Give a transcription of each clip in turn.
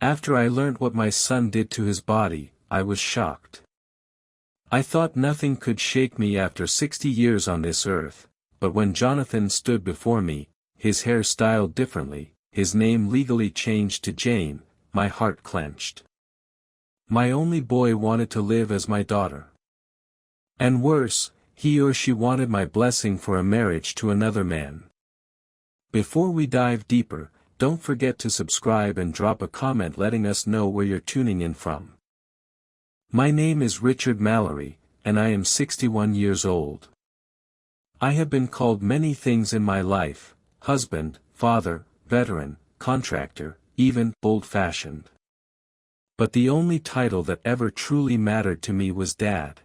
After I learnt what my son did to his body, I was shocked. I thought nothing could shake me after 60 years on this earth, but when Jonathan stood before me, his hair styled differently, his name legally changed to Jane, my heart clenched. My only boy wanted to live as my daughter. And worse, he or she wanted my blessing for a marriage to another man. Before we dive deeper, don't forget to subscribe and drop a comment letting us know where you're tuning in from. My name is Richard Mallory, and I am 61 years old. I have been called many things in my life: husband, father, veteran, contractor, even old-fashioned. But the only title that ever truly mattered to me was Dad.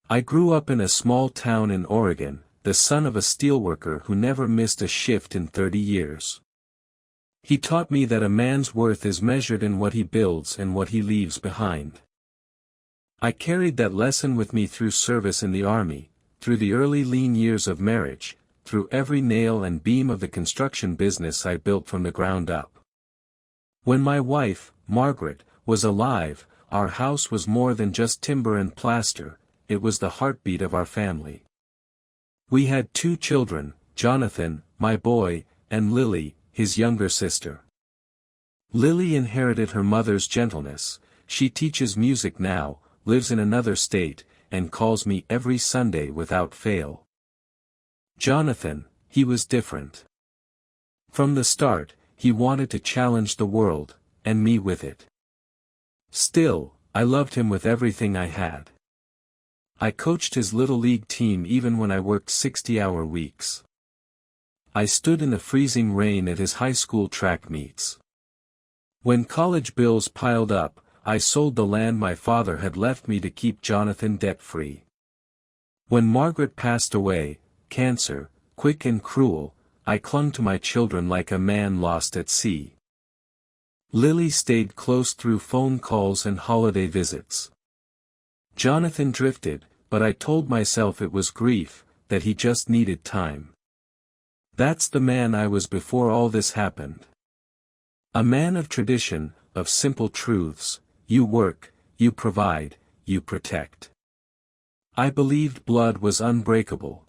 I grew up in a small town in Oregon, the son of a steelworker who never missed a shift in 30 years. He taught me that a man's worth is measured in what he builds and what he leaves behind. I carried that lesson with me through service in the army, through the early lean years of marriage, through every nail and beam of the construction business I built from the ground up. When my wife, Margaret, was alive, our house was more than just timber and plaster, it was the heartbeat of our family. We had 2 children, Jonathan, my boy, and Lily, his younger sister. Lily inherited her mother's gentleness. She teaches music now, lives in another state, and calls me every Sunday without fail. Jonathan, he was different. From the start, he wanted to challenge the world, and me with it. Still, I loved him with everything I had. I coached his little league team even when I worked 60-hour weeks. I stood in the freezing rain at his high school track meets. When college bills piled up, I sold the land my father had left me to keep Jonathan debt-free. When Margaret passed away, cancer, quick and cruel, I clung to my children like a man lost at sea. Lily stayed close through phone calls and holiday visits. Jonathan drifted, but I told myself it was grief, that he just needed time. That's the man I was before all this happened. A man of tradition, of simple truths: you work, you provide, you protect. I believed blood was unbreakable.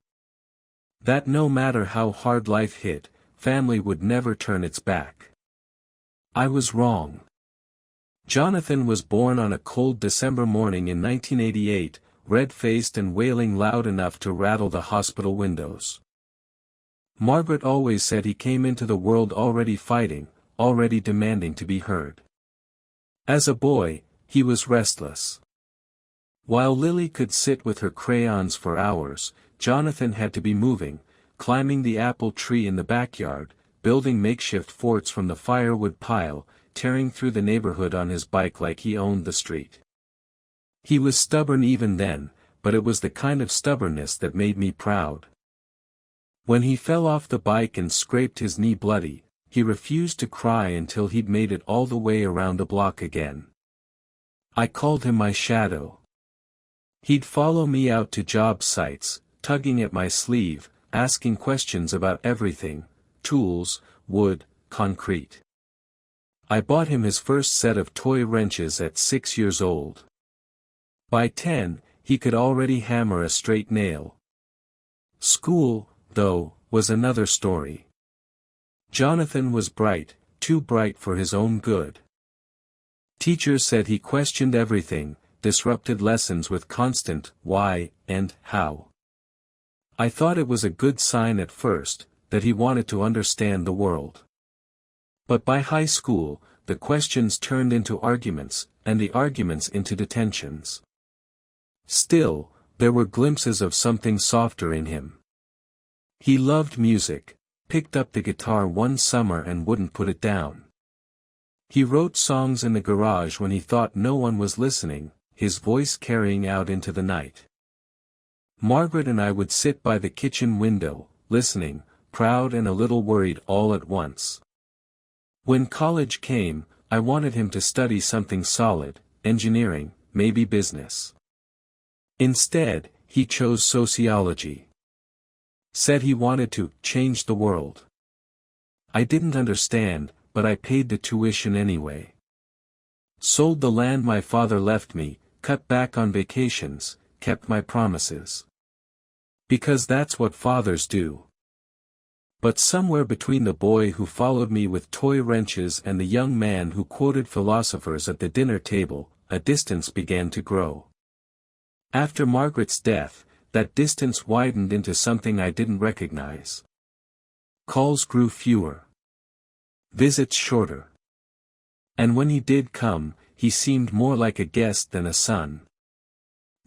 That no matter how hard life hit, family would never turn its back. I was wrong. Jonathan was born on a cold December morning in 1988, red-faced and wailing loud enough to rattle the hospital windows. Margaret always said he came into the world already fighting, already demanding to be heard. As a boy, he was restless. While Lily could sit with her crayons for hours, Jonathan had to be moving, climbing the apple tree in the backyard, building makeshift forts from the firewood pile, tearing through the neighborhood on his bike like he owned the street. He was stubborn even then, but it was the kind of stubbornness that made me proud. When he fell off the bike and scraped his knee bloody, he refused to cry until he'd made it all the way around the block again. I called him my shadow. He'd follow me out to job sites, tugging at my sleeve, asking questions about everything: tools, wood, concrete. I bought him his first set of toy wrenches at 6 years old. By 10, he could already hammer a straight nail. School, though, was another story. Jonathan was bright, too bright for his own good. Teachers said he questioned everything, disrupted lessons with constant why and how. I thought it was a good sign at first, that he wanted to understand the world. But by high school, the questions turned into arguments, and the arguments into detentions. Still, there were glimpses of something softer in him. He loved music, picked up the guitar one summer and wouldn't put it down. He wrote songs in the garage when he thought no one was listening, his voice carrying out into the night. Margaret and I would sit by the kitchen window, listening, proud and a little worried all at once. When college came, I wanted him to study something solid, engineering, maybe business. Instead, he chose sociology. Said he wanted to change the world. I didn't understand, but I paid the tuition anyway. Sold the land my father left me, cut back on vacations, kept my promises. Because that's what fathers do. But somewhere between the boy who followed me with toy wrenches and the young man who quoted philosophers at the dinner table, a distance began to grow. After Margaret's death, that distance widened into something I didn't recognize. Calls grew fewer. Visits shorter. And when he did come, he seemed more like a guest than a son.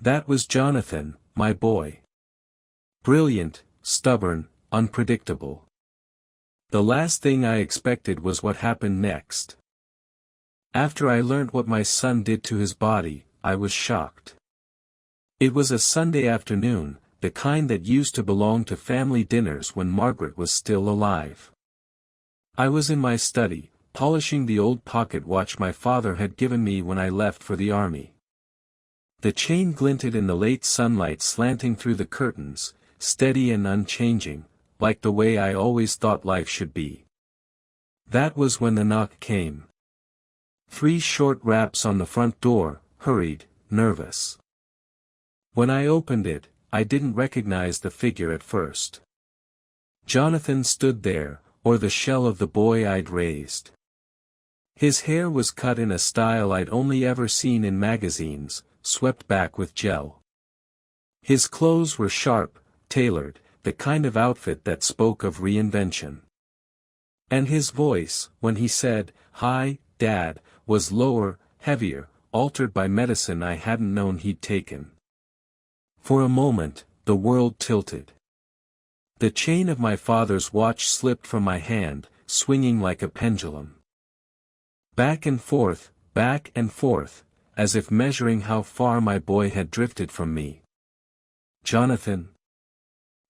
That was Jonathan, my boy. Brilliant, stubborn, unpredictable. The last thing I expected was what happened next. After I learnt what my son did to his body, I was shocked. It was a Sunday afternoon, the kind that used to belong to family dinners when Margaret was still alive. I was in my study, polishing the old pocket watch my father had given me when I left for the army. The chain glinted in the late sunlight slanting through the curtains, steady and unchanging, like the way I always thought life should be. That was when the knock came. 3 short raps on the front door, hurried, nervous. When I opened it, I didn't recognize the figure at first. Jonathan stood there, or the shell of the boy I'd raised. His hair was cut in a style I'd only ever seen in magazines, swept back with gel. His clothes were sharp, tailored, the kind of outfit that spoke of reinvention. And his voice, when he said, "Hi, Dad," was lower, heavier, altered by medicine I hadn't known he'd taken. For a moment, the world tilted. The chain of my father's watch slipped from my hand, swinging like a pendulum. Back and forth, as if measuring how far my boy had drifted from me. "Jonathan?"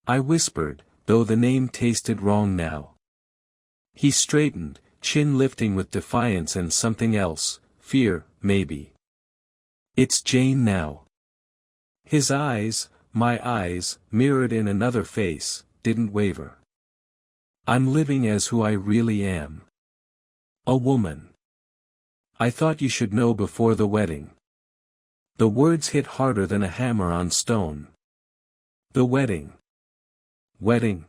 I whispered, though the name tasted wrong now. He straightened, chin lifting with defiance and something else, fear, maybe. "It's Jane now." His eyes, my eyes, mirrored in another face, didn't waver. "I'm living as who I really am. A woman. I thought you should know before the wedding." The words hit harder than a hammer on stone. The wedding. Wedding.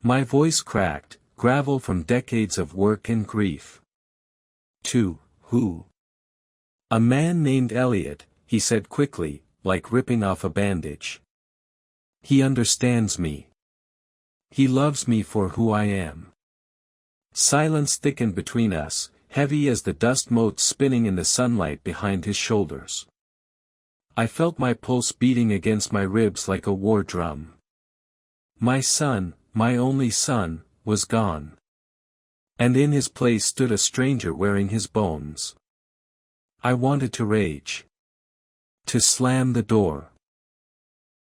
My voice cracked, gravel from decades of work and grief. "To who?" "A man named Elliot," he said quickly, like ripping off a bandage. "He understands me. He loves me for who I am." Silence thickened between us, heavy as the dust motes spinning in the sunlight behind his shoulders. I felt my pulse beating against my ribs like a war drum. My son, my only son, was gone. And in his place stood a stranger wearing his bones. I wanted to rage. To slam the door.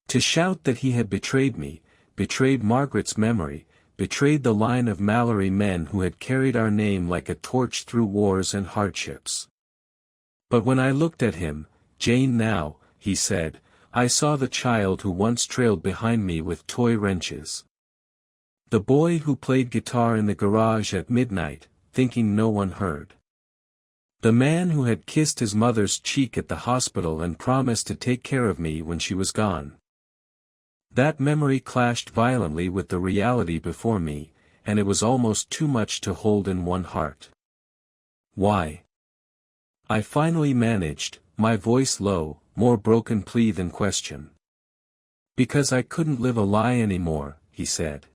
To shout that he had betrayed me, betrayed Margaret's memory, betrayed the line of Mallory men who had carried our name like a torch through wars and hardships. But when I looked at him, "Jane now," he said, I saw the child who once trailed behind me with toy wrenches. The boy who played guitar in the garage at midnight, thinking no one heard. The man who had kissed his mother's cheek at the hospital and promised to take care of me when she was gone. That memory clashed violently with the reality before me, and it was almost too much to hold in one heart. "Why?" I finally managed, my voice low, more broken plea than question. "Because I couldn't live a lie anymore," he said.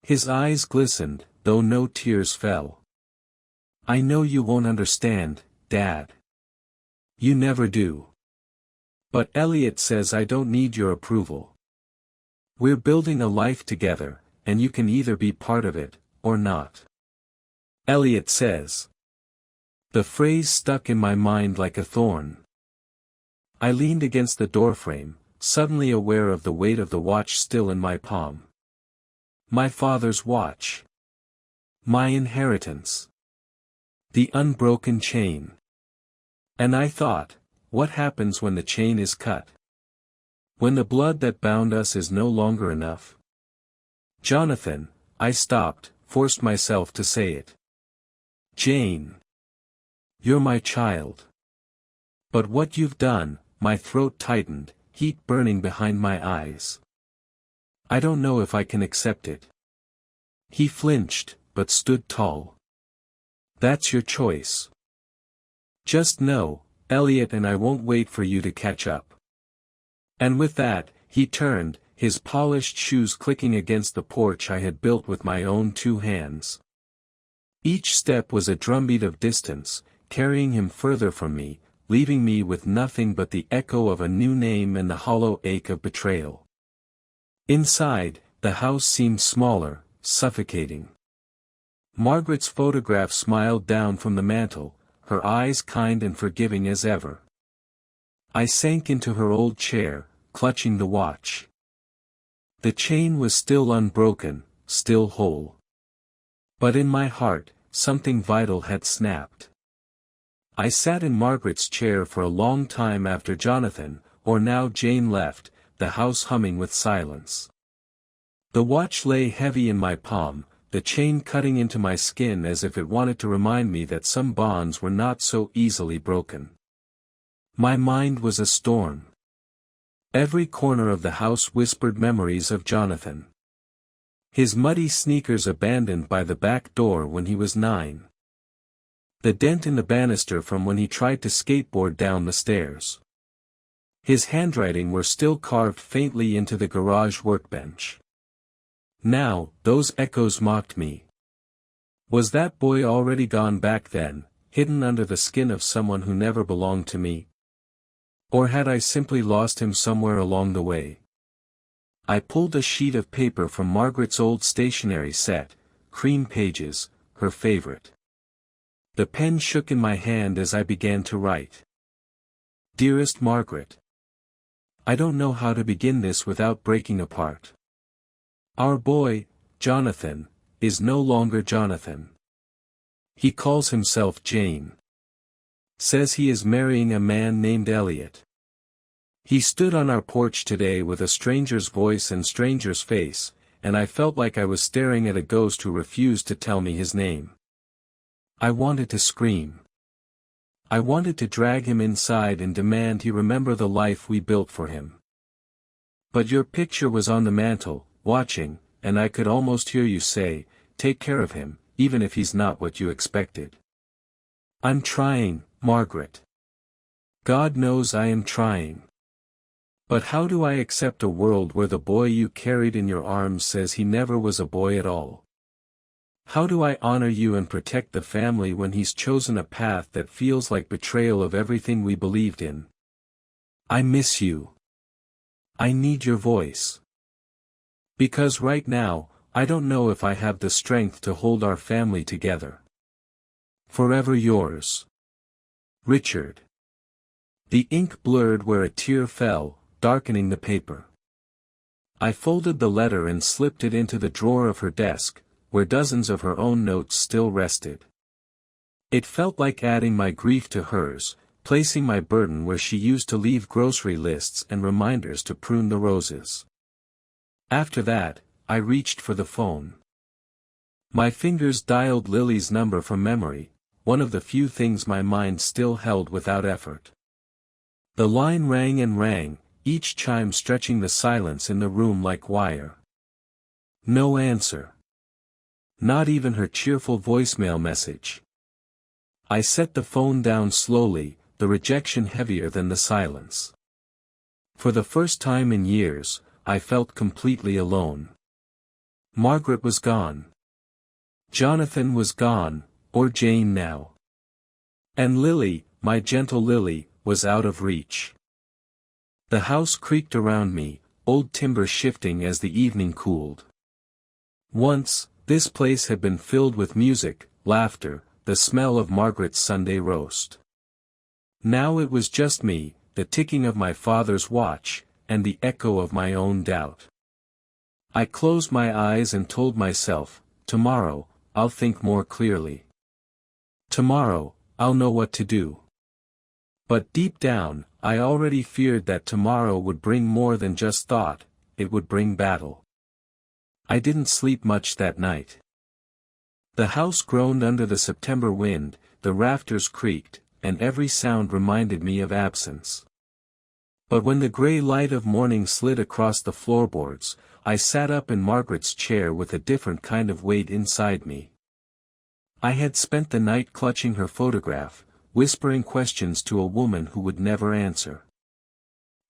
His eyes glistened, though no tears fell. "I know you won't understand, Dad. You never do. But Elliot says I don't need your approval. We're building a life together, and you can either be part of it, or not. Elliot says." The phrase stuck in my mind like a thorn. I leaned against the doorframe, suddenly aware of the weight of the watch still in my palm. My father's watch. My inheritance. The unbroken chain. And I thought, what happens when the chain is cut? When the blood that bound us is no longer enough? "Jonathan," I stopped, forced myself to say it. "Jane." You're my child. But what you've done, my throat tightened, heat burning behind my eyes. I don't know if I can accept it. He flinched, but stood tall. That's your choice. Just know, Elliot, and I won't wait for you to catch up. And with that, he turned, his polished shoes clicking against the porch I had built with my own 2 hands. Each step was a drumbeat of distance, carrying him further from me, leaving me with nothing but the echo of a new name and the hollow ache of betrayal. Inside, the house seemed smaller, suffocating. Margaret's photograph smiled down from the mantel, her eyes kind and forgiving as ever. I sank into her old chair, clutching the watch. The chain was still unbroken, still whole. But in my heart, something vital had snapped. I sat in Margaret's chair for a long time after Jonathan, or now Jane, left, the house humming with silence. The watch lay heavy in my palm, the chain cutting into my skin as if it wanted to remind me that some bonds were not so easily broken. My mind was a storm. Every corner of the house whispered memories of Jonathan. His muddy sneakers abandoned by the back door when he was 9. The dent in the banister from when he tried to skateboard down the stairs. His handwriting were still carved faintly into the garage workbench. Now, those echoes mocked me. Was that boy already gone back then, hidden under the skin of someone who never belonged to me? Or had I simply lost him somewhere along the way? I pulled a sheet of paper from Margaret's old stationery set, cream pages, her favorite. The pen shook in my hand as I began to write. Dearest Margaret. I don't know how to begin this without breaking apart. Our boy, Jonathan, is no longer Jonathan. He calls himself Jane. Says he is marrying a man named Elliot. He stood on our porch today with a stranger's voice and stranger's face, and I felt like I was staring at a ghost who refused to tell me his name. I wanted to scream. I wanted to drag him inside and demand he remember the life we built for him. But your picture was on the mantel, watching, and I could almost hear you say, take care of him, even if he's not what you expected. I'm trying, Margaret. God knows I am trying. But how do I accept a world where the boy you carried in your arms says he never was a boy at all? How do I honor you and protect the family when he's chosen a path that feels like betrayal of everything we believed in? I miss you. I need your voice. Because right now, I don't know if I have the strength to hold our family together. Forever yours. Richard. The ink blurred where a tear fell, darkening the paper. I folded the letter and slipped it into the drawer of her desk, where dozens of her own notes still rested. It felt like adding my grief to hers, placing my burden where she used to leave grocery lists and reminders to prune the roses. After that, I reached for the phone. My fingers dialed Lily's number from memory, one of the few things my mind still held without effort. The line rang and rang, each chime stretching the silence in the room like wire. No answer. Not even her cheerful voicemail message. I set the phone down slowly, the rejection heavier than the silence. For the first time in years, I felt completely alone. Margaret was gone. Jonathan was gone, or Jane now. And Lily, my gentle Lily, was out of reach. The house creaked around me, old timber shifting as the evening cooled. Once, this place had been filled with music, laughter, the smell of Margaret's Sunday roast. Now it was just me, the ticking of my father's watch, and the echo of my own doubt. I closed my eyes and told myself, tomorrow, I'll think more clearly. Tomorrow, I'll know what to do. But deep down, I already feared that tomorrow would bring more than just thought, it would bring battle. I didn't sleep much that night. The house groaned under the September wind, the rafters creaked, and every sound reminded me of absence. But when the grey light of morning slid across the floorboards, I sat up in Margaret's chair with a different kind of weight inside me. I had spent the night clutching her photograph, whispering questions to a woman who would never answer.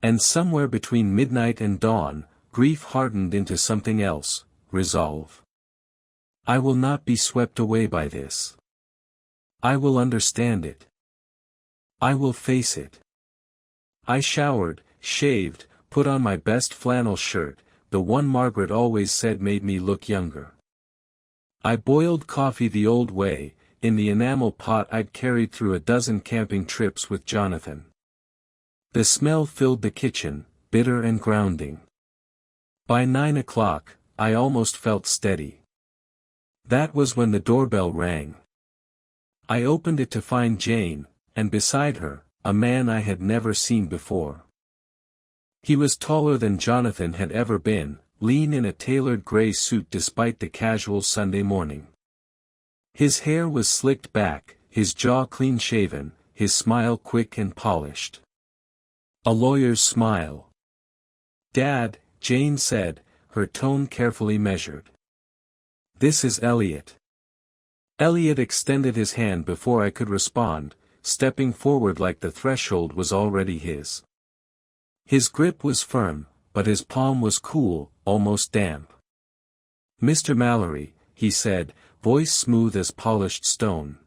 And somewhere between midnight and dawn, grief hardened into something else, resolve. I will not be swept away by this. I will understand it. I will face it. I showered, shaved, put on my best flannel shirt, the one Margaret always said made me look younger. I boiled coffee the old way, in the enamel pot I'd carried through a dozen camping trips with Jonathan. The smell filled the kitchen, bitter and grounding. By 9 o'clock, I almost felt steady. That was when the doorbell rang. I opened it to find Jane, and beside her, a man I had never seen before. He was taller than Jonathan had ever been, lean in a tailored gray suit despite the casual Sunday morning. His hair was slicked back, his jaw clean-shaven, his smile quick and polished. A lawyer's smile. "Dad," Jane said, her tone carefully measured. "This is Elliot." Elliot extended his hand before I could respond, stepping forward like the threshold was already his. His grip was firm, but his palm was cool, almost damp. "Mr. Mallory," he said, voice smooth as polished stone.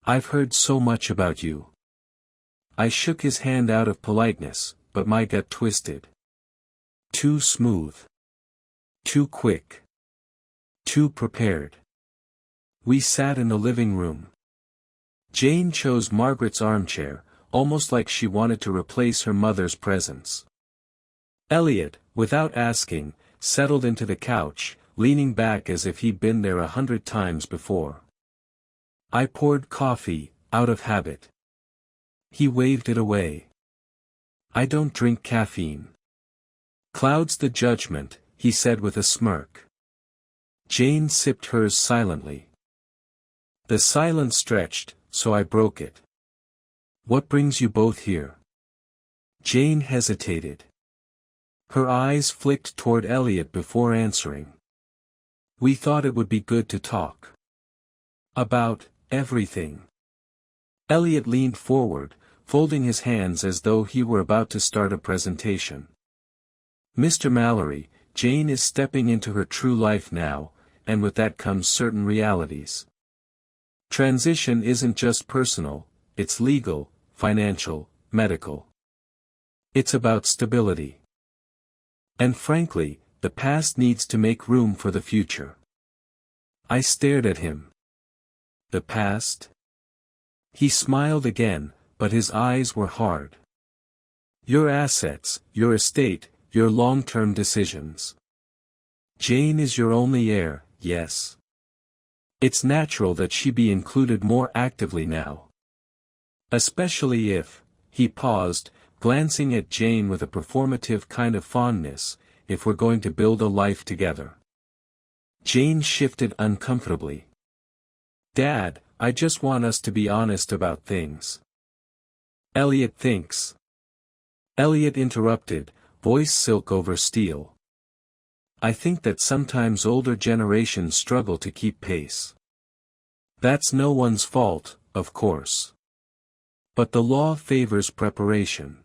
"I've heard so much about you." I shook his hand out of politeness, but my gut twisted. Too smooth. Too quick. Too prepared. We sat in the living room. Jane chose Margaret's armchair, almost like she wanted to replace her mother's presence. Elliot, without asking, settled into the couch, leaning back as if he'd been there 100 times before. I poured coffee, out of habit. He waved it away. "I don't drink caffeine." "Clouds the judgment," he said with a smirk. Jane sipped hers silently. The silence stretched, so I broke it. "What brings you both here?" Jane hesitated. Her eyes flicked toward Elliot before answering. "We thought it would be good to talk. About everything." Elliot leaned forward, folding his hands as though he were about to start a presentation. "Mr. Mallory, Jane is stepping into her true life now, and with that comes certain realities. Transition isn't just personal, it's legal, financial, medical. It's about stability. And frankly, the past needs to make room for the future." I stared at him. "The past?" He smiled again, but his eyes were hard. "Your assets, your estate, your long-term decisions. Jane is your only heir, yes. It's natural that she be included more actively now. Especially if," he paused, glancing at Jane with a performative kind of fondness, "if we're going to build a life together." Jane shifted uncomfortably. "Dad, I just want us to be honest about things." "Elliot thinks." Elliot interrupted, voice silk over steel. "I think that sometimes older generations struggle to keep pace. That's no one's fault, of course. But the law favors preparation.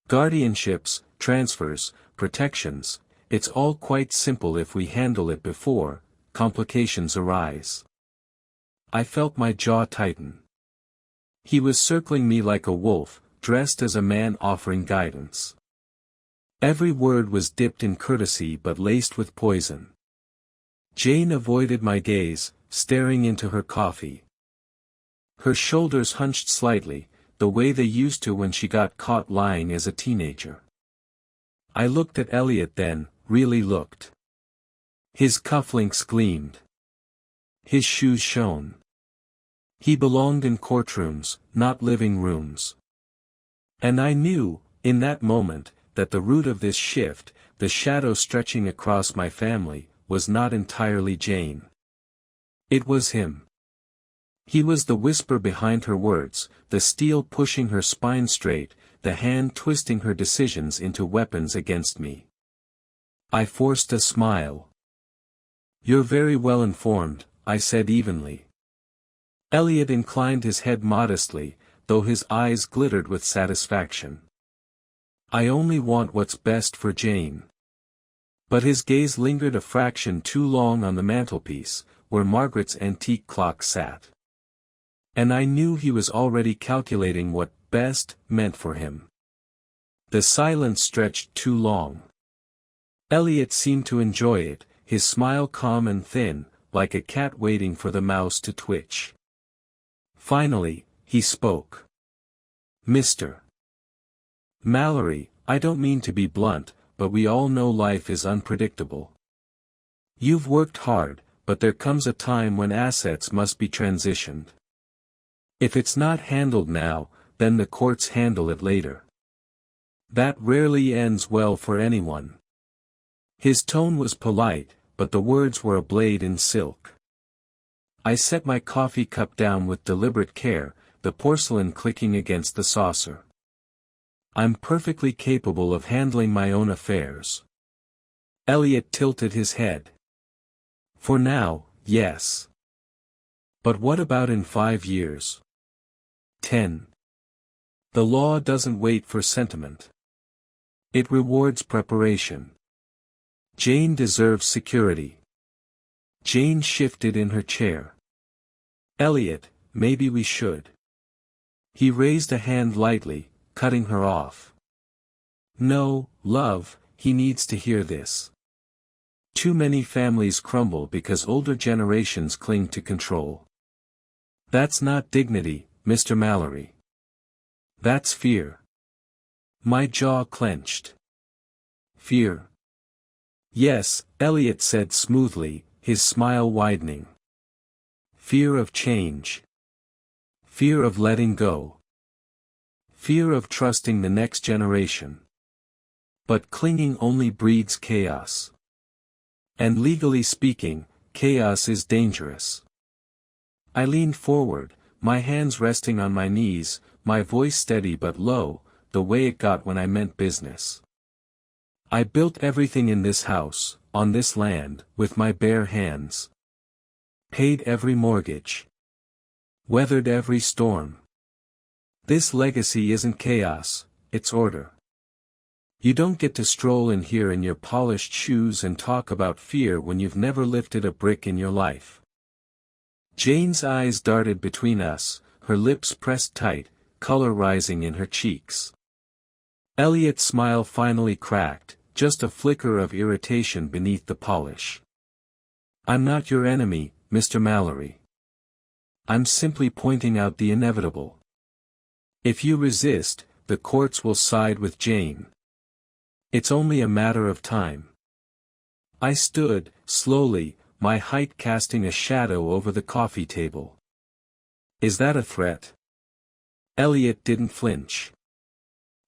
Guardianships, transfers, protections, it's all quite simple if we handle it before complications arise." I felt my jaw tighten. He was circling me like a wolf, dressed as a man offering guidance. Every word was dipped in courtesy but laced with poison. Jane avoided my gaze, staring into her coffee. Her shoulders hunched slightly, the way they used to when she got caught lying as a teenager. I looked at Elliot then, really looked. His cufflinks gleamed. His shoes shone. He belonged in courtrooms, not living rooms. And I knew, in that moment, that the root of this shift, the shadow stretching across my family, was not entirely Jane. It was him. He was the whisper behind her words, the steel pushing her spine straight, the hand twisting her decisions into weapons against me. I forced a smile. "You're very well informed," I said evenly. Elliot inclined his head modestly, though his eyes glittered with satisfaction. "I only want what's best for Jane." But his gaze lingered a fraction too long on the mantelpiece, where Margaret's antique clock sat. And I knew he was already calculating what "best" meant for him. The silence stretched too long. Elliot seemed to enjoy it, his smile calm and thin, like a cat waiting for the mouse to twitch. Finally, he spoke. "Mr. Mallory, I don't mean to be blunt, but we all know life is unpredictable. You've worked hard, but there comes a time when assets must be transitioned. If it's not handled now, then the courts handle it later. That rarely ends well for anyone." His tone was polite, but the words were a blade in silk. I set my coffee cup down with deliberate care, the porcelain clicking against the saucer. "I'm perfectly capable of handling my own affairs." Elliot tilted his head. "For now, yes. But what about in 5 years? 10? The law doesn't wait for sentiment. It rewards preparation. Jane deserves security." Jane shifted in her chair. "Elliot, maybe we should." He raised a hand lightly, cutting her off. "No, love, he needs to hear this. Too many families crumble because older generations cling to control. That's not dignity, Mr. Mallory. That's fear." My jaw clenched. "Fear?" "Yes," Elliot said smoothly, his smile widening. "Fear of change. Fear of letting go. Fear of trusting the next generation. But clinging only breeds chaos. And legally speaking, chaos is dangerous." I leaned forward, my hands resting on my knees, my voice steady but low, the way it got when I meant business. "I built everything in this house, on this land, with my bare hands. Paid every mortgage. Weathered every storm. This legacy isn't chaos, it's order. You don't get to stroll in here in your polished shoes and talk about fear when you've never lifted a brick in your life." Jane's eyes darted between us, her lips pressed tight, color rising in her cheeks. Elliot's smile finally cracked, just a flicker of irritation beneath the polish. "I'm not your enemy, Mr. Mallory. I'm simply pointing out the inevitable. If you resist, the courts will side with Jane. It's only a matter of time." I stood, slowly, my height casting a shadow over the coffee table. "Is that a threat?" Elliot didn't flinch.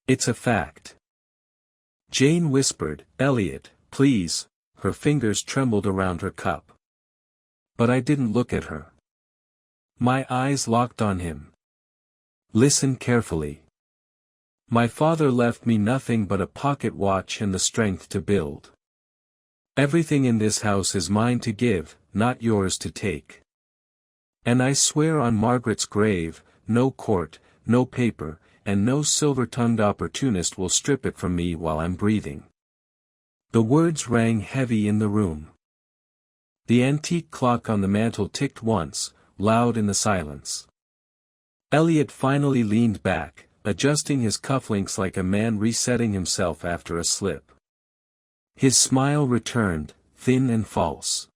"It's a fact." Jane whispered, "Elliot, please," her fingers trembled around her cup. But I didn't look at her. My eyes locked on him. "Listen carefully. My father left me nothing but a pocket watch and the strength to build. Everything in this house is mine to give, not yours to take. And I swear on Margaret's grave, no court, no paper, and no silver-tongued opportunist will strip it from me while I'm breathing." The words rang heavy in the room. The antique clock on the mantel ticked once, loud in the silence. Elliot finally leaned back, adjusting his cufflinks like a man resetting himself after a slip. His smile returned, thin and false.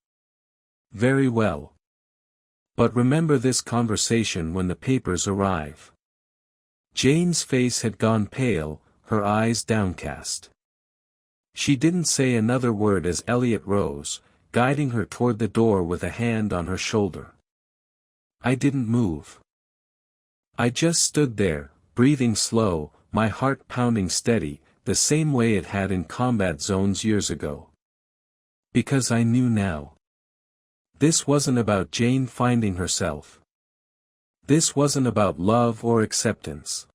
"Very well. But remember this conversation when the papers arrive." Jane's face had gone pale, her eyes downcast. She didn't say another word as Elliot rose, guiding her toward the door with a hand on her shoulder. I didn't move. I just stood there, breathing slow, my heart pounding steady, the same way it had in combat zones years ago. Because I knew now. This wasn't about Jane finding herself. This wasn't about love or acceptance.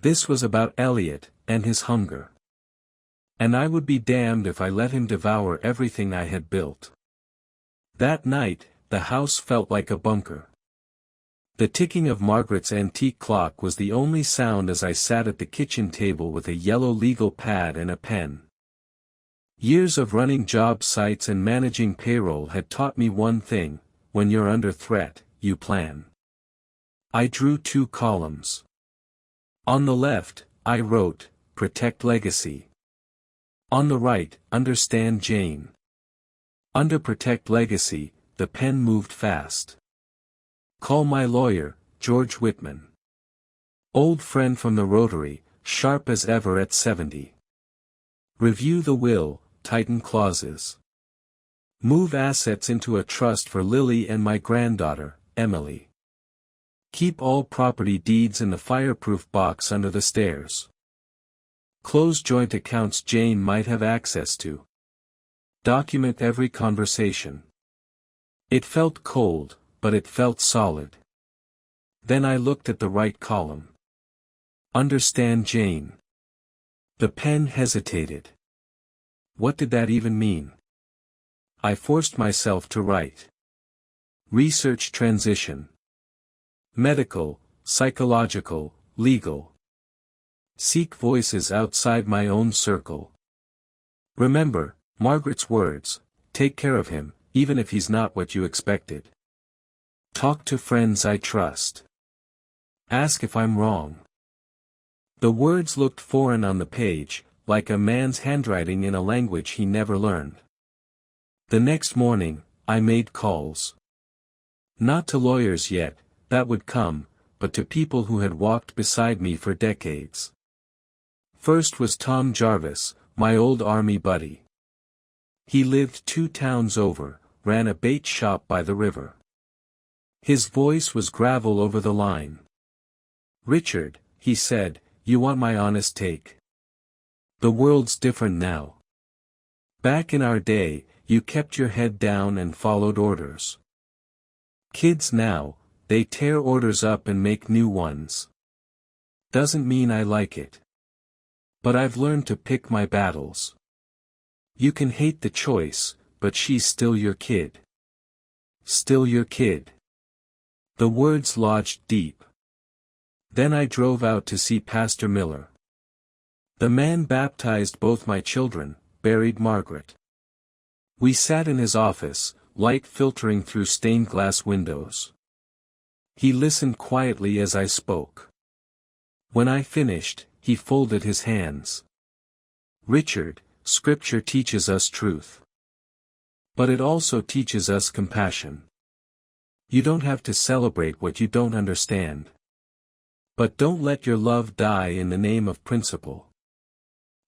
This was about Elliot, and his hunger. And I would be damned if I let him devour everything I had built. That night, the house felt like a bunker. The ticking of Margaret's antique clock was the only sound as I sat at the kitchen table with a yellow legal pad and a pen. Years of running job sites and managing payroll had taught me one thing: when you're under threat, you plan. I drew 2 columns. On the left, I wrote, "Protect Legacy." On the right, "Understand Jane." Under "Protect Legacy," the pen moved fast. "Call my lawyer, George Whitman. Old friend from the Rotary, sharp as ever at 70. Review the will, tighten clauses. Move assets into a trust for Lily and my granddaughter, Emily. Keep all property deeds in the fireproof box under the stairs. Close joint accounts Jane might have access to. Document every conversation." It felt cold, but it felt solid. Then I looked at the right column. "Understand Jane." The pen hesitated. What did that even mean? I forced myself to write. Research transition. Medical, psychological, legal. Seek voices outside my own circle. Remember Margaret's words: take care of him, even if he's not what you expected. Talk to friends I trust. Ask if I'm wrong. The words looked foreign on the page, like a man's handwriting in a language he never learned. The next morning, I made calls. Not to lawyers yet, that would come, but to people who had walked beside me for decades. First was Tom Jarvis, my old army buddy. He lived 2 towns over, ran a bait shop by the river. His voice was gravel over the line. "Richard," he said, "you want my honest take? The world's different now. Back in our day, you kept your head down and followed orders. Kids now, they tear orders up and make new ones. Doesn't mean I like it. But I've learned to pick my battles. You can hate the choice, but she's still your kid. Still your kid." The words lodged deep. Then I drove out to see Pastor Miller. The man baptized both my children, buried Margaret. We sat in his office, light filtering through stained glass windows. He listened quietly as I spoke. When I finished, he folded his hands. "Richard, Scripture teaches us truth. But it also teaches us compassion. You don't have to celebrate what you don't understand. But don't let your love die in the name of principle.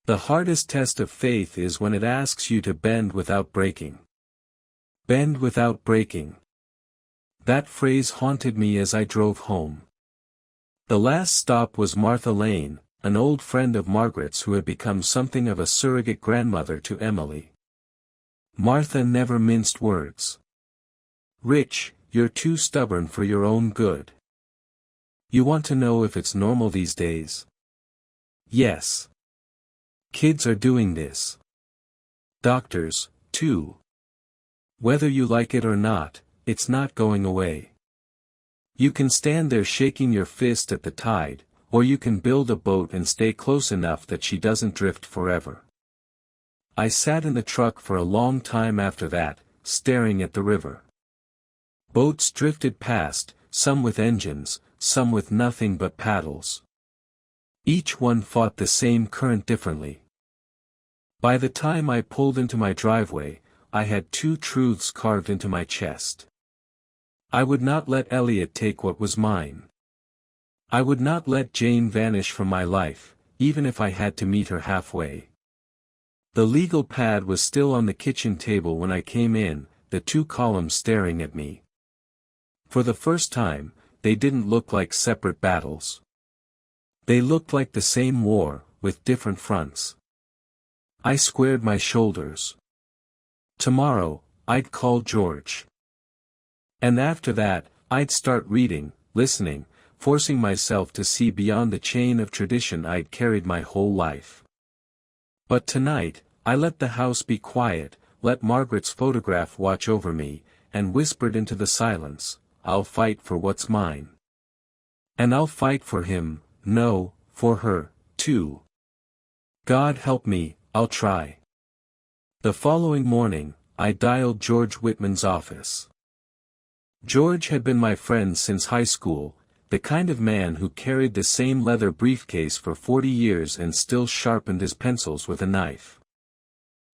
The hardest test of faith is when it asks you to bend without breaking. Bend without breaking." That phrase haunted me as I drove home. The last stop was Martha Lane, an old friend of Margaret's who had become something of a surrogate grandmother to Emily. Martha never minced words. "Rich, you're too stubborn for your own good. You want to know if it's normal these days? Yes. Kids are doing this. Doctors, too. Whether you like it or not, it's not going away. You can stand there shaking your fist at the tide, or you can build a boat and stay close enough that she doesn't drift forever." I sat in the truck for a long time after that, staring at the river. Boats drifted past, some with engines, some with nothing but paddles. Each one fought the same current differently. By the time I pulled into my driveway, I had 2 truths carved into my chest. I would not let Elliot take what was mine. I would not let Jane vanish from my life, even if I had to meet her halfway. The legal pad was still on the kitchen table when I came in, the 2 columns staring at me. For the first time, they didn't look like separate battles. They looked like the same war, with different fronts. I squared my shoulders. Tomorrow, I'd call George. And after that, I'd start reading, listening, forcing myself to see beyond the chain of tradition I'd carried my whole life. But tonight, I let the house be quiet, let Margaret's photograph watch over me, and whispered into the silence, "I'll fight for what's mine. And I'll fight for him, no, for her, too. God help me, I'll try." The following morning, I dialed George Whitman's office. George had been my friend since high school, the kind of man who carried the same leather briefcase for 40 years and still sharpened his pencils with a knife.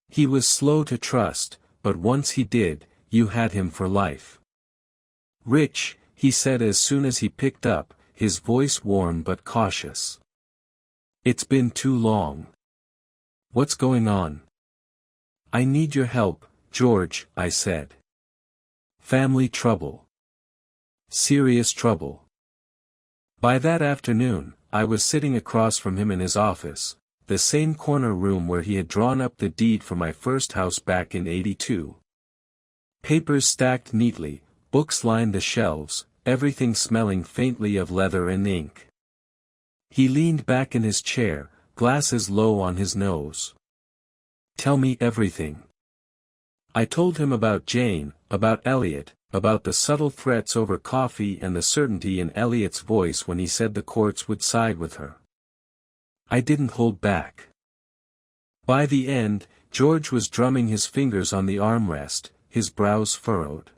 He was slow to trust, but once he did, you had him for life. "Rich," he said as soon as he picked up, his voice warm but cautious. "It's been too long. What's going on?" "I need your help, George," I said. "Family trouble. Serious trouble." By that afternoon, I was sitting across from him in his office, the same corner room where he had drawn up the deed for my first house back in '82. Papers stacked neatly, books lined the shelves, everything smelling faintly of leather and ink. He leaned back in his chair, glasses low on his nose. "Tell me everything." I told him about Jane, about Elliot, about the subtle threats over coffee and the certainty in Elliot's voice when he said the courts would side with her. I didn't hold back. By the end, George was drumming his fingers on the armrest, his brows furrowed.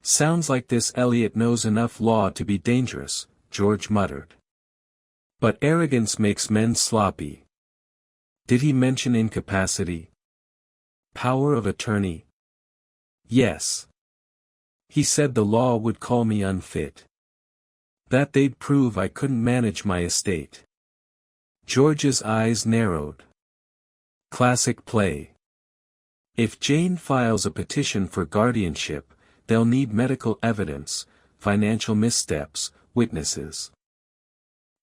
"Sounds like this Elliot knows enough law to be dangerous," George muttered. "But arrogance makes men sloppy. Did he mention incapacity? Power of attorney?" "Yes. He said the law would call me unfit. That they'd prove I couldn't manage my estate." George's eyes narrowed. Classic play. "If Jane files a petition for guardianship, they'll need medical evidence, financial missteps, witnesses.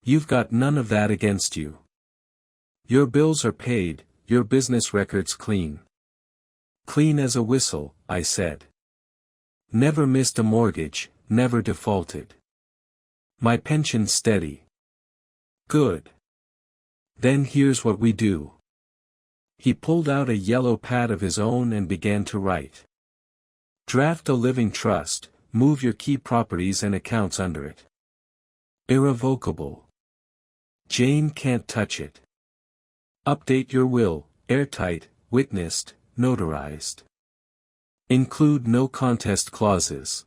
You've got none of that against you. Your bills are paid, your business record's clean." "Clean as a whistle," I said. "Never missed a mortgage, never defaulted. My pension's steady." "Good. Then here's what we do." He pulled out a yellow pad of his own and began to write. "Draft a living trust, move your key properties and accounts under it. Irrevocable. Jane can't touch it. Update your will, airtight, witnessed, notarized. Include no contest clauses.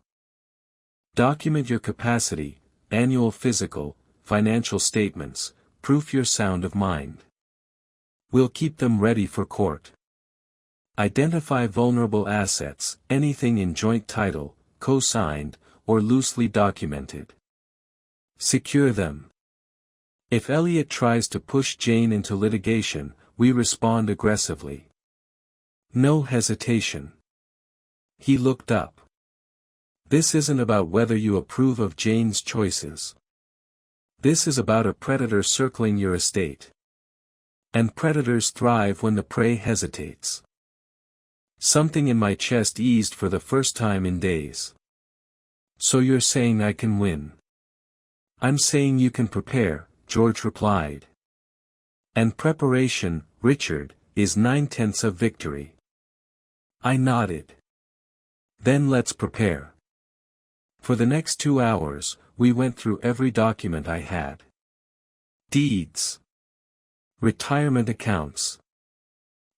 Document your capacity, annual physical, financial statements, proof you're sound of mind. We'll keep them ready for court. Identify vulnerable assets, anything in joint title, co-signed, or loosely documented. Secure them. If Elliot tries to push Jane into litigation, we respond aggressively. No hesitation." He looked up. "This isn't about whether you approve of Jane's choices. This is about a predator circling your estate. And predators thrive when the prey hesitates." Something in my chest eased for the first time in days. "So you're saying I can win?" "I'm saying you can prepare," George replied. "And preparation, Richard, is 9/10 of victory." I nodded. "Then let's prepare." For the next 2 hours, we went through every document I had. Deeds. Retirement accounts.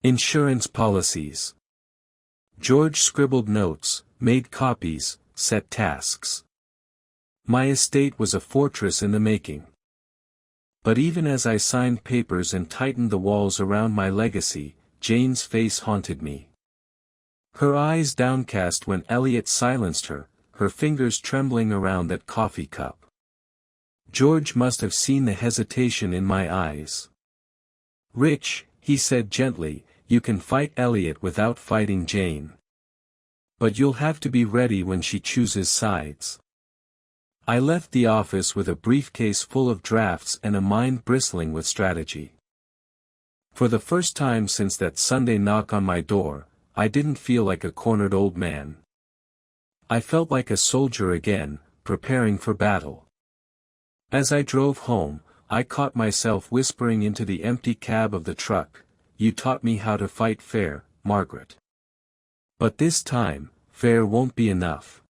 Insurance policies. George scribbled notes, made copies, set tasks. My estate was a fortress in the making. But even as I signed papers and tightened the walls around my legacy, Jane's face haunted me. Her eyes downcast when Elliot silenced her, her fingers trembling around that coffee cup. George must have seen the hesitation in my eyes. "Rich," he said gently, "you can fight Elliot without fighting Jane. But you'll have to be ready when she chooses sides." I left the office with a briefcase full of drafts and a mind bristling with strategy. For the first time since that Sunday knock on my door, I didn't feel like a cornered old man. I felt like a soldier again, preparing for battle. As I drove home, I caught myself whispering into the empty cab of the truck, "You taught me how to fight fair, Margaret. But this time, fair won't be enough."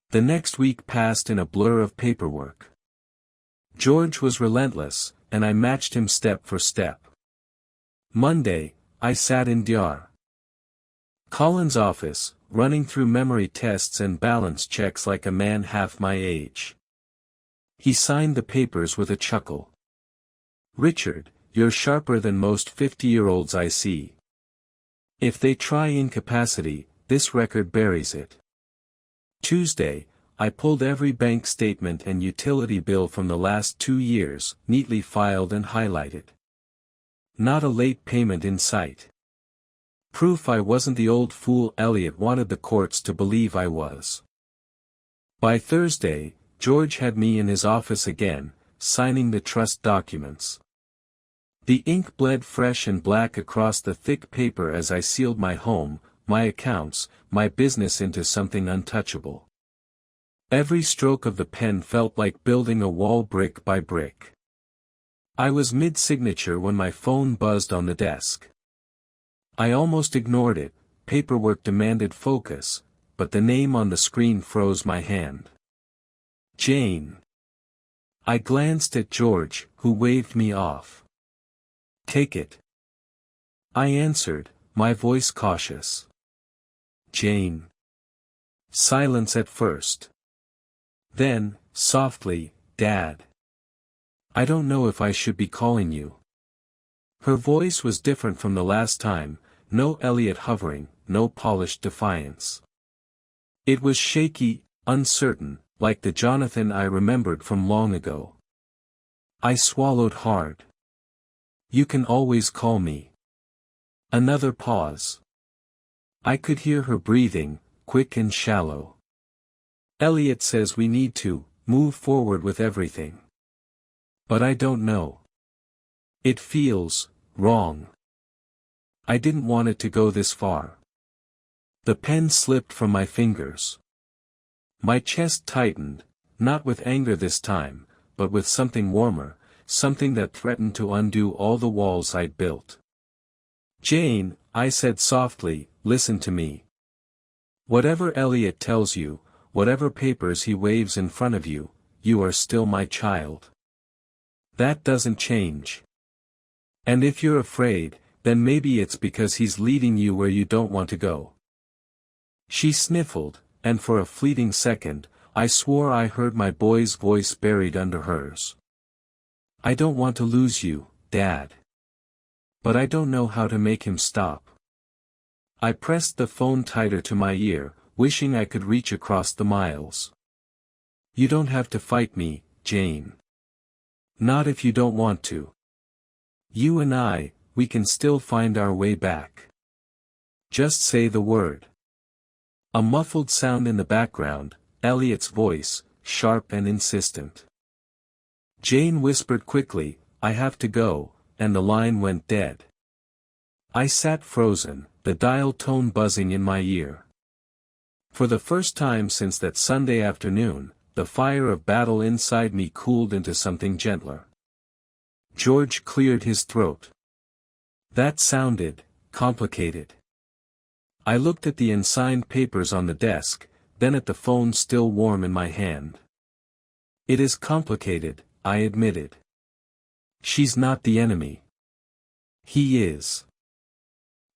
The next week passed in a blur of paperwork. George was relentless, and I matched him step for step. Monday, I sat in Dr. Collins' office, running through memory tests and balance checks like a man half my age. He signed the papers with a chuckle. "Richard, you're sharper than most 50-year-olds I see. If they try incapacity, this record buries it." Tuesday, I pulled every bank statement and utility bill from the last 2 years, neatly filed and highlighted. Not a late payment in sight. Proof I wasn't the old fool Elliot wanted the courts to believe I was. By Thursday, George had me in his office again, signing the trust documents. The ink bled fresh and black across the thick paper as I sealed my home, my accounts, my business into something untouchable. Every stroke of the pen felt like building a wall brick by brick. I was mid-signature when my phone buzzed on the desk. I almost ignored it, paperwork demanded focus, but the name on the screen froze my hand. Jane. I glanced at George, who waved me off. "Take it." I answered, my voice cautious. "Jane." Silence at first. Then, softly, "Dad. I don't know if I should be calling you." Her voice was different from the last time, no Elliot hovering, no polished defiance. It was shaky, uncertain, like the Jonathan I remembered from long ago. I swallowed hard. "You can always call me." Another pause. I could hear her breathing, quick and shallow. "Elliot says we need to move forward with everything. But I don't know. It feels wrong. I didn't want it to go this far." The pen slipped from my fingers. My chest tightened, not with anger this time, but with something warmer, something that threatened to undo all the walls I'd built. "Jane," I said softly, "listen to me. Whatever Elliot tells you, whatever papers he waves in front of you, you are still my child. That doesn't change. And if you're afraid, then maybe it's because he's leading you where you don't want to go." She sniffled, and for a fleeting second, I swore I heard my boy's voice buried under hers. "I don't want to lose you, Dad. But I don't know how to make him stop." I pressed the phone tighter to my ear, wishing I could reach across the miles. "You don't have to fight me, Jane. Not if you don't want to. You and I, we can still find our way back. Just say the word." A muffled sound in the background, Elliot's voice, sharp and insistent. Jane whispered quickly, "I have to go," and the line went dead. I sat frozen, the dial tone buzzing in my ear. For the first time since that Sunday afternoon, the fire of battle inside me cooled into something gentler. George cleared his throat. "That sounded complicated." I looked at the unsigned papers on the desk, then at the phone still warm in my hand. "It is complicated," I admitted. "She's not the enemy. He is.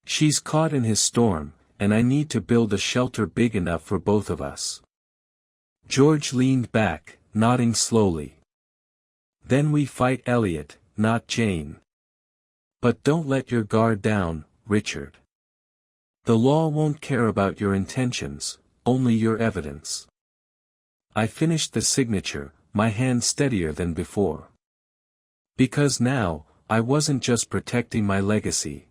She's caught in his storm, and I need to build a shelter big enough for both of us." George leaned back, nodding slowly. "Then we fight Elliot, not Jane. But don't let your guard down, Richard. The law won't care about your intentions, only your evidence." I finished the signature, my hand steadier than before. Because now, I wasn't just protecting my legacy.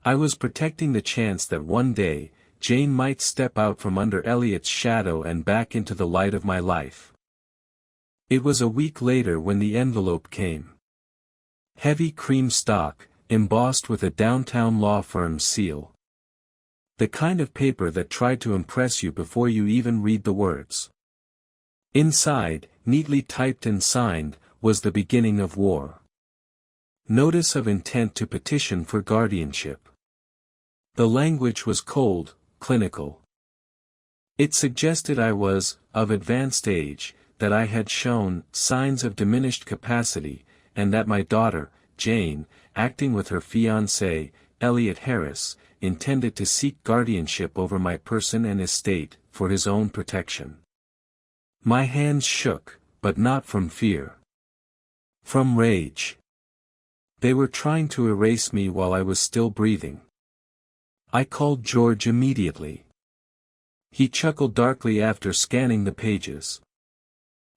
I was protecting the chance that one day, Jane might step out from under Elliot's shadow and back into the light of my life. It was a week later when the envelope came. Heavy cream stock, embossed with a downtown law firm's seal. The kind of paper that tried to impress you before you even read the words. Inside, neatly typed and signed, was the beginning of war. Notice of intent to petition for guardianship. The language was cold, clinical. It suggested I was, of advanced age, that I had shown signs of diminished capacity, and that my daughter, Jane, acting with her fiancé, Elliot Harris, intended to seek guardianship over my person and estate, for his own protection. My hands shook, but not from fear. From rage. They were trying to erase me while I was still breathing. I called George immediately. He chuckled darkly after scanning the pages.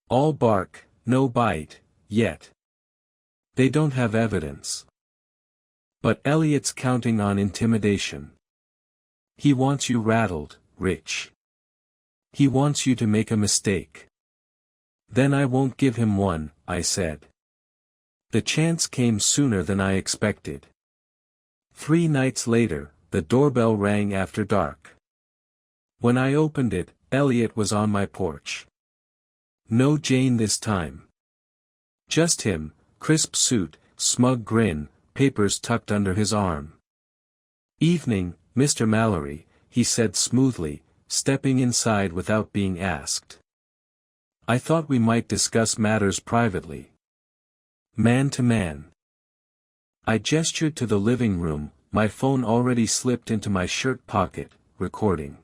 All bark, no bite, yet. They don't have evidence. But Elliot's counting on intimidation. He wants you rattled, Rich. He wants you to make a mistake. Then I won't give him one, I said. The chance came sooner than I expected. 3 nights later, the doorbell rang after dark. When I opened it, Elliot was on my porch. No Jane this time. Just him, crisp suit, smug grin, papers tucked under his arm. Evening, Mr. Mallory, he said smoothly, stepping inside without being asked. I thought we might discuss matters privately. Man to man. I gestured to the living room, my phone already slipped into my shirt pocket, recording.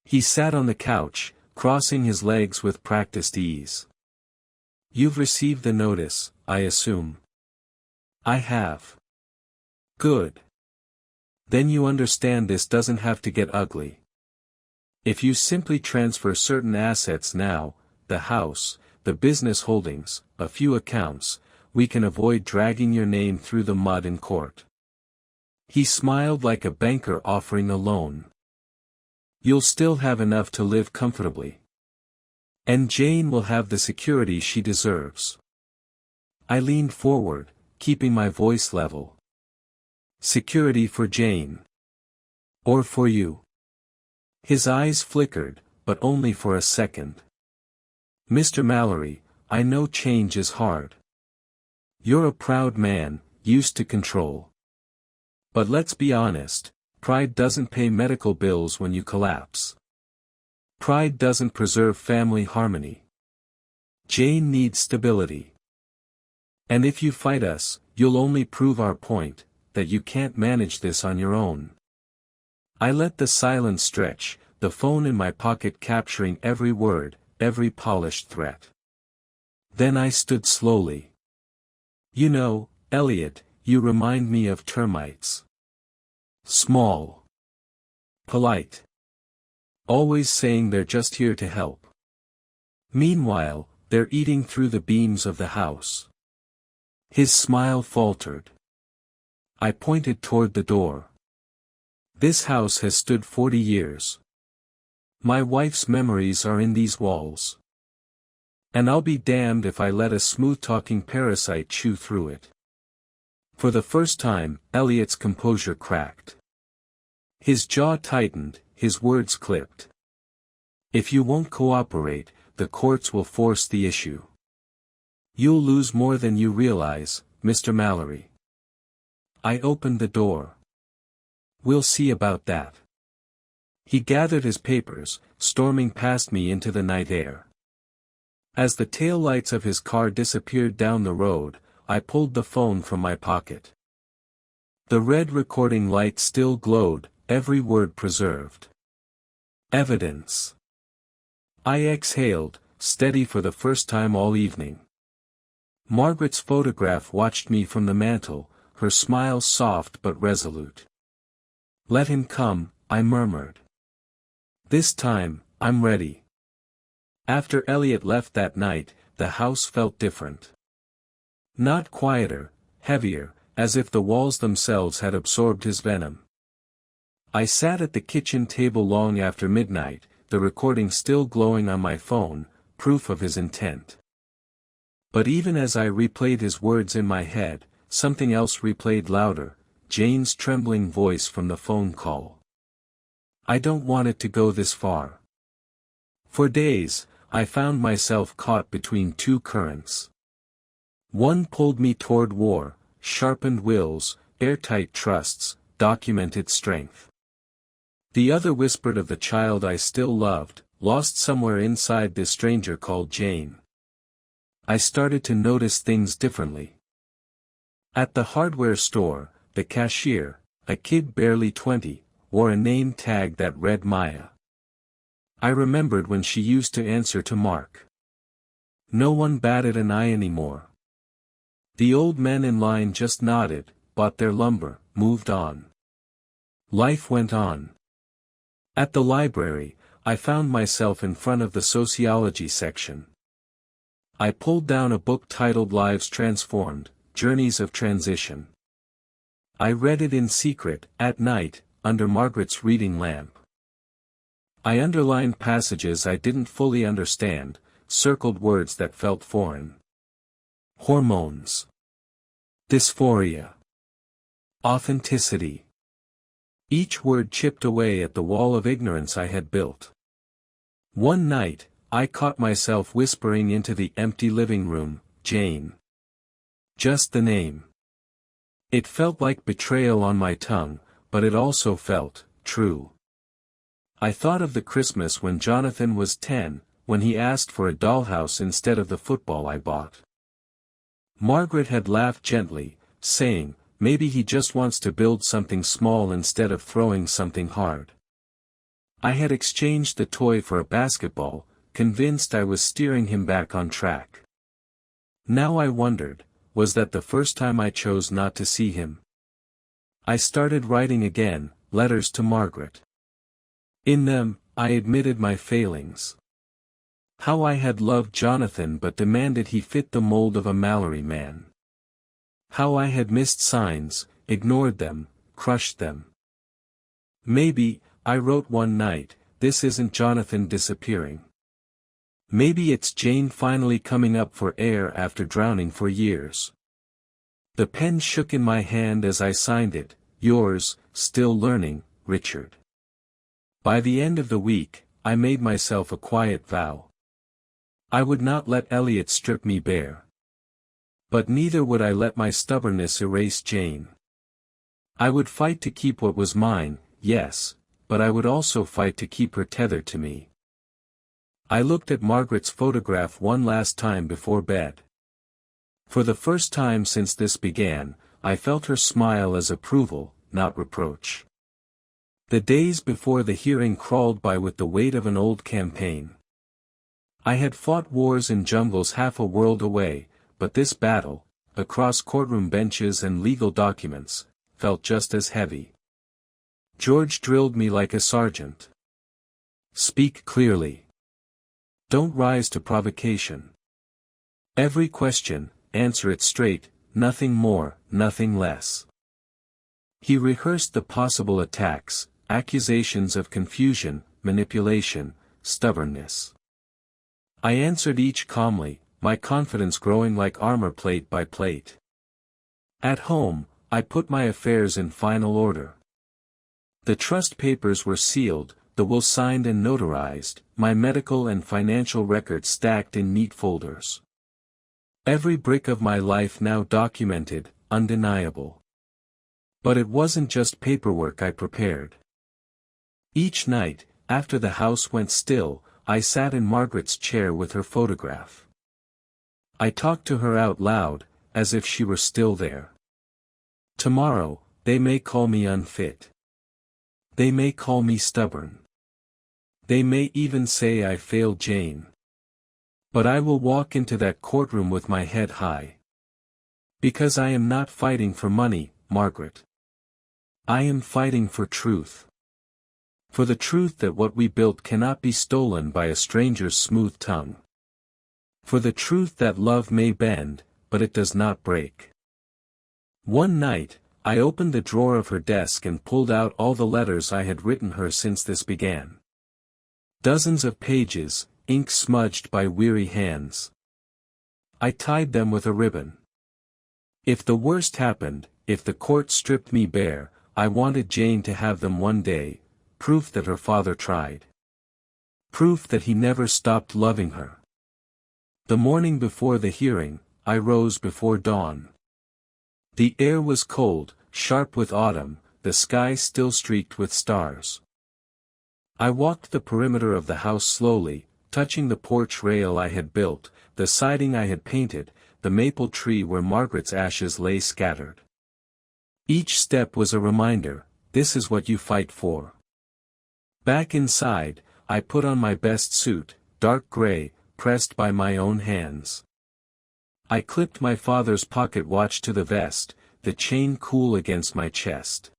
He sat on the couch, crossing his legs with practiced ease. You've received the notice, I assume. I have. Good. Then you understand this doesn't have to get ugly. If you simply transfer certain assets now, the house, the business holdings, a few accounts, we can avoid dragging your name through the mud in court. He smiled like a banker offering a loan. You'll still have enough to live comfortably. And Jane will have the security she deserves. I leaned forward, keeping my voice level. Security for Jane. Or for you. His eyes flickered, but only for a second. Mr. Mallory, I know change is hard. You're a proud man, used to control. But let's be honest, pride doesn't pay medical bills when you collapse. Pride doesn't preserve family harmony. Jane needs stability. And if you fight us, you'll only prove our point, that you can't manage this on your own. I let the silence stretch, the phone in my pocket capturing every word, every polished threat. Then I stood slowly. You know, Elliot, you remind me of termites. Small. Polite. Always saying they're just here to help. Meanwhile, they're eating through the beams of the house. His smile faltered. I pointed toward the door. This house has stood 40 years. My wife's memories are in these walls. And I'll be damned if I let a smooth-talking parasite chew through it. For the first time, Elliot's composure cracked. His jaw tightened, his words clipped. If you won't cooperate, the courts will force the issue. You'll lose more than you realize, Mr. Mallory. I opened the door. We'll see about that. He gathered his papers, storming past me into the night air. As the taillights of his car disappeared down the road, I pulled the phone from my pocket. The red recording light still glowed, every word preserved. Evidence. I exhaled, steady for the first time all evening. Margaret's photograph watched me from the mantel, her smile soft but resolute. Let him come, I murmured. This time, I'm ready. After Elliot left that night, the house felt different. Not quieter, heavier, as if the walls themselves had absorbed his venom. I sat at the kitchen table long after midnight, the recording still glowing on my phone, proof of his intent. But even as I replayed his words in my head, something else replayed louder, Jane's trembling voice from the phone call. I don't want it to go this far. For days, I found myself caught between two currents. One pulled me toward war, sharpened wills, airtight trusts, documented strength. The other whispered of the child I still loved, lost somewhere inside this stranger called Jane. I started to notice things differently. At the hardware store, the cashier, a kid barely 20, wore a name tag that read Maya. I remembered when she used to answer to Mark. No one batted an eye anymore. The old men in line just nodded, bought their lumber, moved on. Life went on. At the library, I found myself in front of the sociology section. I pulled down a book titled Lives Transformed, Journeys of Transition. I read it in secret, at night, under Margaret's reading lamp. I underlined passages I didn't fully understand, circled words that felt foreign. Hormones. Dysphoria. Authenticity. Each word chipped away at the wall of ignorance I had built. One night, I caught myself whispering into the empty living room, Jane. Just the name. It felt like betrayal on my tongue, but it also felt true. I thought of the Christmas when Jonathan was 10, when he asked for a dollhouse instead of the football I bought. Margaret had laughed gently, saying, maybe he just wants to build something small instead of throwing something hard. I had exchanged the toy for a basketball, convinced I was steering him back on track. Now I wondered, was that the first time I chose not to see him? I started writing again, letters to Margaret. In them, I admitted my failings. How I had loved Jonathan but demanded he fit the mold of a Mallory man. How I had missed signs, ignored them, crushed them. Maybe, I wrote one night, this isn't Jonathan disappearing. Maybe it's Jane finally coming up for air after drowning for years. The pen shook in my hand as I signed it, yours, still learning, Richard. By the end of the week, I made myself a quiet vow. I would not let Elliot strip me bare. But neither would I let my stubbornness erase Jane. I would fight to keep what was mine, yes, but I would also fight to keep her tethered to me. I looked at Margaret's photograph one last time before bed. For the first time since this began, I felt her smile as approval, not reproach. The days before the hearing crawled by with the weight of an old campaign. I had fought wars in jungles half a world away, but this battle, across courtroom benches and legal documents, felt just as heavy. George drilled me like a sergeant. Speak clearly. Don't rise to provocation. Every question, answer it straight, nothing more, nothing less. He rehearsed the possible attacks, accusations of confusion, manipulation, stubbornness. I answered each calmly, my confidence growing like armor plate by plate. At home, I put my affairs in final order. The trust papers were sealed, the will signed and notarized, my medical and financial records stacked in neat folders. Every brick of my life now documented, undeniable. But it wasn't just paperwork I prepared. Each night, after the house went still, I sat in Margaret's chair with her photograph. I talked to her out loud, as if she were still there. Tomorrow, they may call me unfit. They may call me stubborn. They may even say I failed Jane. But I will walk into that courtroom with my head high. Because I am not fighting for money, Margaret. I am fighting for truth. For the truth that what we built cannot be stolen by a stranger's smooth tongue. For the truth that love may bend, but it does not break. One night, I opened the drawer of her desk and pulled out all the letters I had written her since this began. Dozens of pages, ink smudged by weary hands. I tied them with a ribbon. If the worst happened, if the court stripped me bare, I wanted Jane to have them one day, proof that her father tried. Proof that he never stopped loving her. The morning before the hearing, I rose before dawn. The air was cold, sharp with autumn, the sky still streaked with stars. I walked the perimeter of the house slowly, touching the porch rail I had built, the siding I had painted, the maple tree where Margaret's ashes lay scattered. Each step was a reminder, this is what you fight for. Back inside, I put on my best suit, dark gray, pressed by my own hands. I clipped my father's pocket watch to the vest, the chain cool against my chest.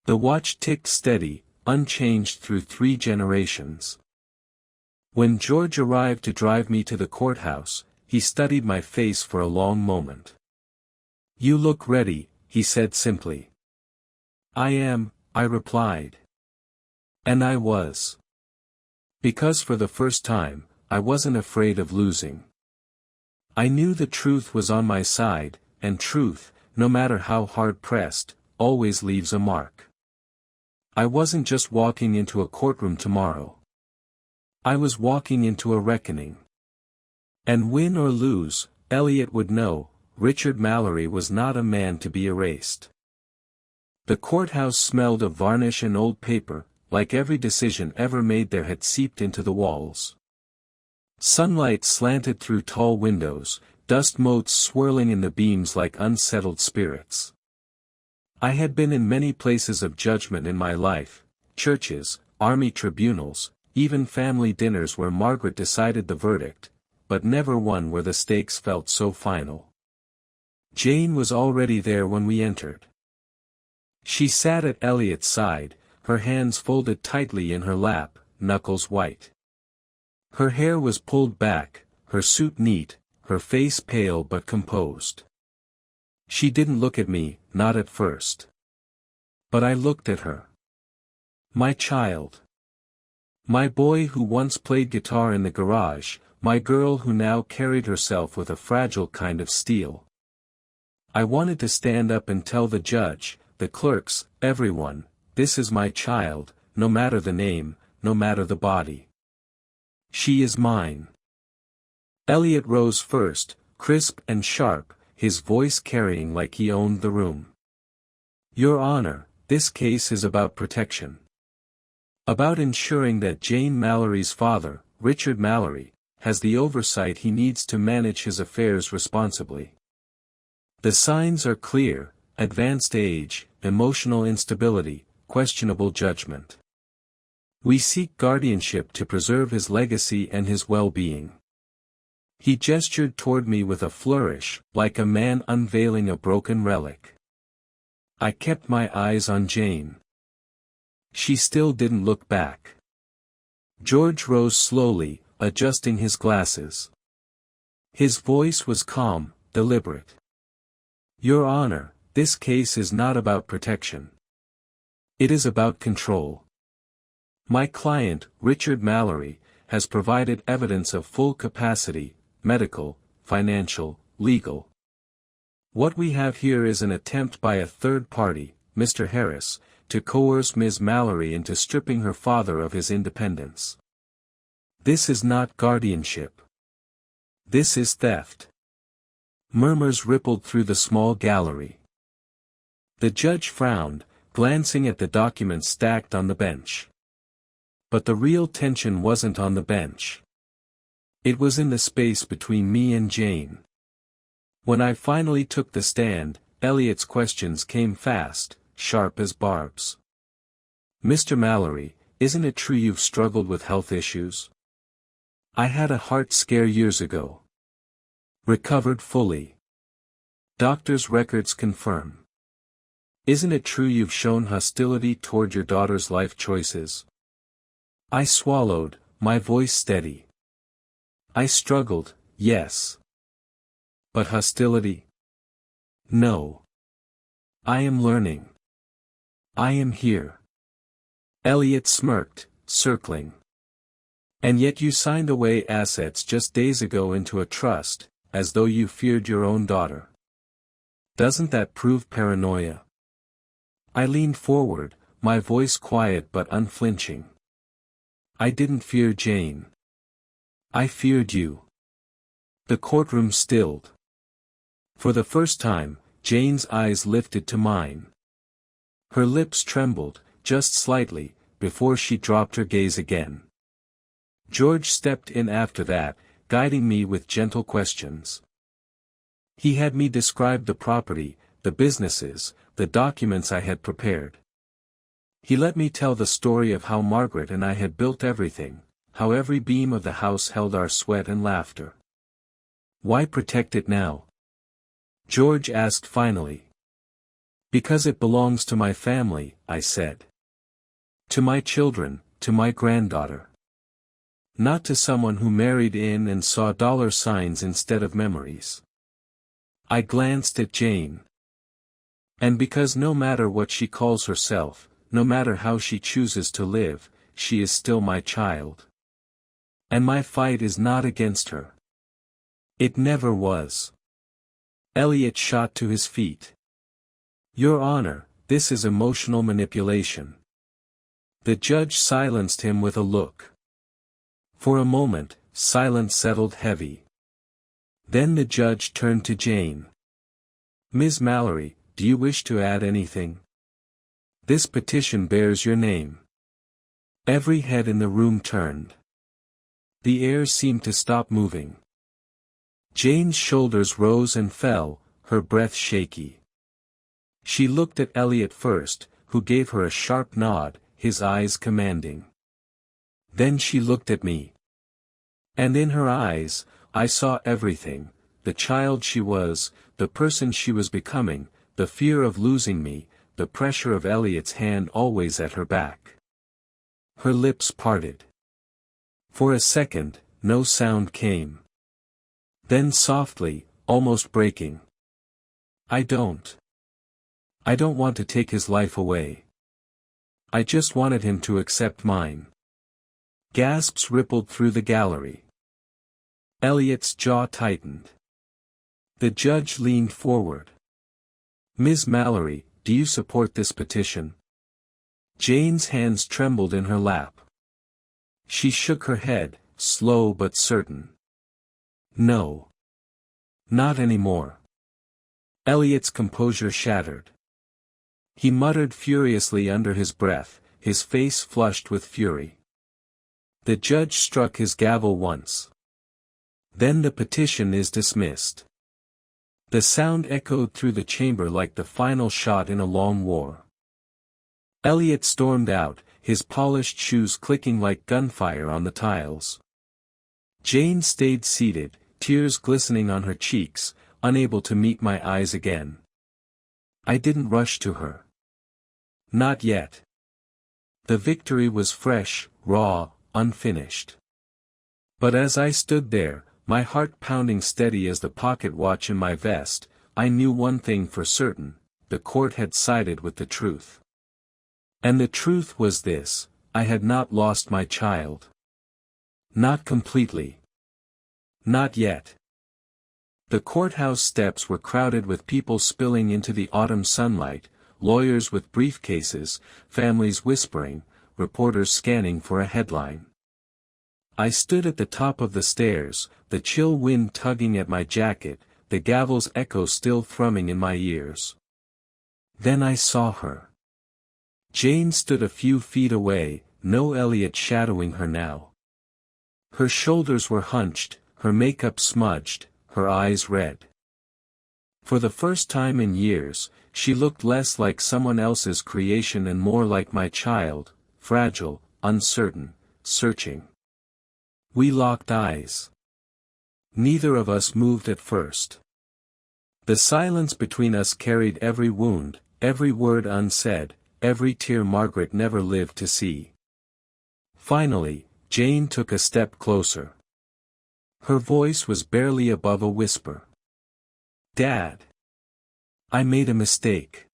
The watch ticked steady, unchanged through 3 generations. When George arrived to drive me to the courthouse, he studied my face for a long moment. "You look ready," he said simply. "I am," I replied. And I was. Because for the first time, I wasn't afraid of losing. I knew the truth was on my side, and truth, no matter how hard pressed, always leaves a mark. I wasn't just walking into a courtroom tomorrow. I was walking into a reckoning. And win or lose, Elliot would know, Richard Mallory was not a man to be erased. The courthouse smelled of varnish and old paper, like every decision ever made there had seeped into the walls. Sunlight slanted through tall windows, dust motes swirling in the beams like unsettled spirits. I had been in many places of judgment in my life, churches, army tribunals, even family dinners where Margaret decided the verdict, but never one where the stakes felt so final. Jane was already there when we entered. She sat at Elliot's side, her hands folded tightly in her lap, knuckles white. Her hair was pulled back, her suit neat, her face pale but composed. She didn't look at me, not at first. But I looked at her. My child. My boy who once played guitar in the garage, my girl who now carried herself with a fragile kind of steel. I wanted to stand up and tell the judge, the clerks, everyone, this is my child, no matter the name, no matter the body. She is mine. Elliot rose first, crisp and sharp, his voice carrying like he owned the room. Your Honor, this case is about protection. About ensuring that Jane Mallory's father, Richard Mallory, has the oversight he needs to manage his affairs responsibly. The signs are clear: advanced age, emotional instability, questionable judgment. We seek guardianship to preserve his legacy and his well-being. He gestured toward me with a flourish, like a man unveiling a broken relic. I kept my eyes on Jane. She still didn't look back. George rose slowly, adjusting his glasses. His voice was calm, deliberate. Your Honor, this case is not about protection. It is about control. My client, Richard Mallory, has provided evidence of full capacity, medical, financial, legal. What we have here is an attempt by a third party, Mr. Harris, to coerce Ms. Mallory into stripping her father of his independence. This is not guardianship. This is theft. Murmurs rippled through the small gallery. The judge frowned, glancing at the documents stacked on the bench. But the real tension wasn't on the bench. It was in the space between me and Jane. When I finally took the stand, Elliot's questions came fast, sharp as barbs. Mr. Mallory, isn't it true you've struggled with health issues? I had a heart scare years ago. Recovered fully. Doctor's records confirm. Isn't it true you've shown hostility toward your daughter's life choices? I swallowed, my voice steady. I struggled, yes. But hostility? No. I am learning. I am here. Elliot smirked, circling. And yet you signed away assets just days ago into a trust, as though you feared your own daughter. Doesn't that prove paranoia? I leaned forward, my voice quiet but unflinching. I didn't fear Jane. I feared you. The courtroom stilled. For the first time, Jane's eyes lifted to mine. Her lips trembled, just slightly, before she dropped her gaze again. George stepped in after that, guiding me with gentle questions. He had me describe the property, the businesses, the documents I had prepared. He let me tell the story of how Margaret and I had built everything, how every beam of the house held our sweat and laughter. Why protect it now? George asked finally. Because it belongs to my family, I said. To my children, to my granddaughter. Not to someone who married in and saw dollar signs instead of memories. I glanced at Jane. And because no matter what she calls herself, no matter how she chooses to live, she is still my child. And my fight is not against her. It never was. Elliot shot to his feet. Your Honor, this is emotional manipulation. The judge silenced him with a look. For a moment, silence settled heavy. Then the judge turned to Jane. Ms. Mallory, do you wish to add anything? This petition bears your name. Every head in the room turned. The air seemed to stop moving. Jane's shoulders rose and fell, her breath shaky. She looked at Elliot first, who gave her a sharp nod, his eyes commanding. Then she looked at me. And in her eyes, I saw everything, the child she was, the person she was becoming, the fear of losing me, the pressure of Elliot's hand always at her back. Her lips parted. For a second, no sound came. Then softly, almost breaking. I don't want to take his life away. I just wanted him to accept mine. Gasps rippled through the gallery. Elliot's jaw tightened. The judge leaned forward. Ms. Mallory, do you support this petition? Jane's hands trembled in her lap. She shook her head, slow but certain. No. Not anymore. Elliot's composure shattered. He muttered furiously under his breath, his face flushed with fury. The judge struck his gavel once. Then the petition is dismissed. The sound echoed through the chamber like the final shot in a long war. Elliot stormed out, his polished shoes clicking like gunfire on the tiles. Jane stayed seated, tears glistening on her cheeks, unable to meet my eyes again. I didn't rush to her. Not yet. The victory was fresh, raw, unfinished. But as I stood there, my heart pounding steady as the pocket watch in my vest, I knew one thing for certain, the court had sided with the truth. And the truth was this, I had not lost my child. Not completely. Not yet. The courthouse steps were crowded with people spilling into the autumn sunlight, lawyers with briefcases, families whispering, reporters scanning for a headline. I stood at the top of the stairs, the chill wind tugging at my jacket, the gavel's echo still thrumming in my ears. Then I saw her. Jane stood a few feet away, no Elliot shadowing her now. Her shoulders were hunched, her makeup smudged, her eyes red. For the first time in years, she looked less like someone else's creation and more like my child, fragile, uncertain, searching. We locked eyes. Neither of us moved at first. The silence between us carried every wound, every word unsaid, every tear Margaret never lived to see. Finally, Jane took a step closer. Her voice was barely above a whisper. Dad. I made a mistake.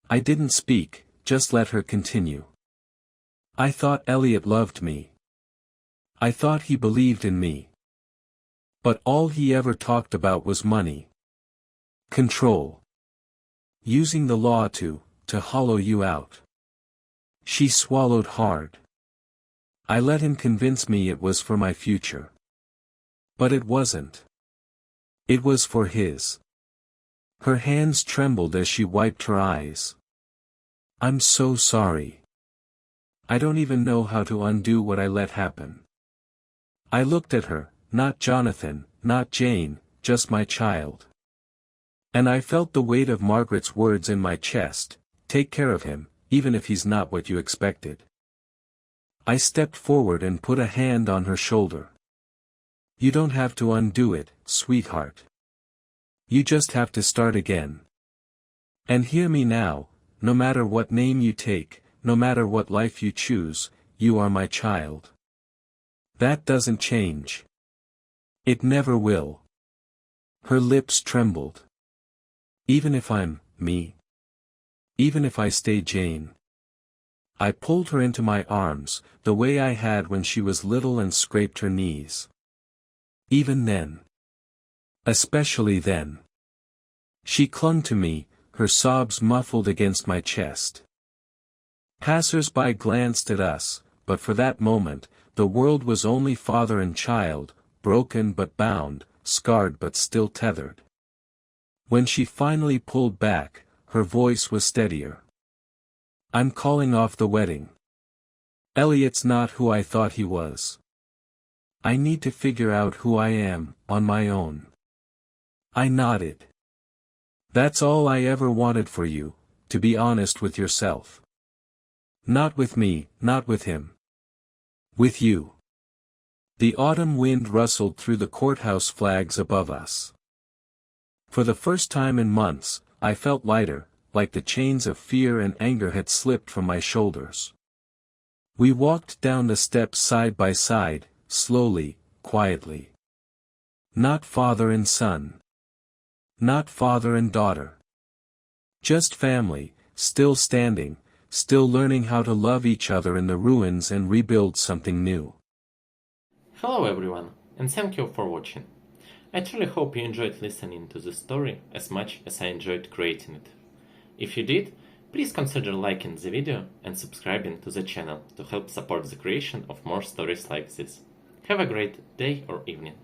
I didn't speak, just let her continue. I thought Elliot loved me. I thought he believed in me. But all he ever talked about was money. Control. Using the law to hollow you out. She swallowed hard. I let him convince me it was for my future. But it wasn't. It was for his. Her hands trembled as she wiped her eyes. I'm so sorry. I don't even know how to undo what I let happen. I looked at her, not Jonathan, not Jane, just my child. And I felt the weight of Margaret's words in my chest, take care of him, even if he's not what you expected. I stepped forward and put a hand on her shoulder. You don't have to undo it, sweetheart. You just have to start again. And hear me now, no matter what name you take, no matter what life you choose, you are my child. That doesn't change. It never will. Her lips trembled. Even if I'm me. Even if I stay Jane. I pulled her into my arms, the way I had when she was little and scraped her knees. Even then. Especially then. She clung to me, her sobs muffled against my chest. Passers-by glanced at us, but for that moment, the world was only father and child, broken but bound, scarred but still tethered. When she finally pulled back, her voice was steadier. I'm calling off the wedding. Elliot's not who I thought he was. I need to figure out who I am, on my own. I nodded. That's all I ever wanted for you, to be honest with yourself. Not with me, not with him. With you. The autumn wind rustled through the courthouse flags above us. For the first time in months, I felt lighter, like the chains of fear and anger had slipped from my shoulders. We walked down the steps side by side, slowly, quietly. Not father and son. Not father and daughter. Just family, still standing, still learning how to love each other in the ruins and rebuild something new. Hello everyone, and thank you for watching. I truly hope you enjoyed listening to this story as much as I enjoyed creating it. If you did, please consider liking the video and subscribing to the channel to help support the creation of more stories like this. Have a great day or evening.